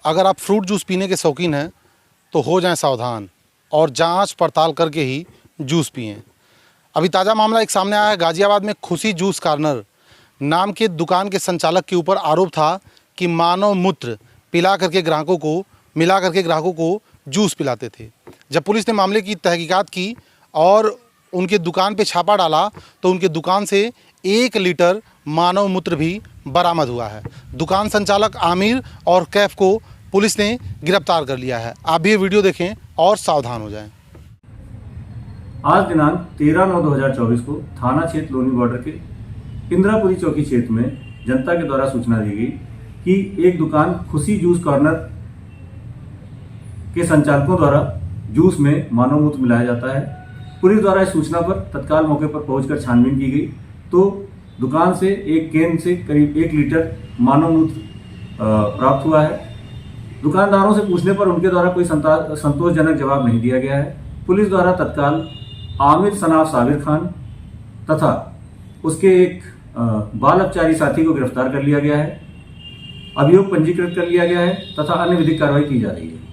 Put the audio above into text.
अगर आप fruit juice पीने के शौकीन हैं तो हो जाएं सावधान और जांच पड़ताल करके ही जूस पिएं। अभी ताज़ा मामला एक सामने आया है। गाज़ियाबाद में खुशी जूस कॉर्नर नाम के दुकान के संचालक के ऊपर आरोप था कि मानव मूत्र मिला करके ग्राहकों को जूस पिलाते थे। जब पुलिस ने मामले की तहकीकात की और उनके दुकान पे छापा डाला तो उनके दुकान से 1 लीटर मानव मूत्र भी बरामद हुआ है। दुकान संचालक आमिर और कैफ को पुलिस ने गिरफ्तार कर लिया है। आप भी ये वीडियो देखें और सावधान हो जाएं। आज दिनांक 13/9/2024 को थाना क्षेत्र लोनी बॉर्डर के इंदिरापुरी चौकी क्षेत्र में जनता के द्वारा सूचना दी गई कि एक दुकान खुशी जूस कॉर्नर के संचालकों द्वारा जूस में मानव मूत्र मिलाया जाता है। पुलिस द्वारा इस सूचना पर तत्काल मौके पर पहुंचकर छानबीन की गई तो दुकान से एक कैन से करीब 1 लीटर मानव मूत्र प्राप्त हुआ है। दुकानदारों से पूछने पर उनके द्वारा कोई संतोषजनक जवाब नहीं दिया गया है। पुलिस द्वारा तत्काल आमिर सनाफ साबिर खान तथा उसके एक बाल अपचारी साथी को गिरफ्तार कर लिया गया है। अभियोग पंजीकृत कर लिया गया है तथा अन्य विधिक कार्रवाई की जा रही है।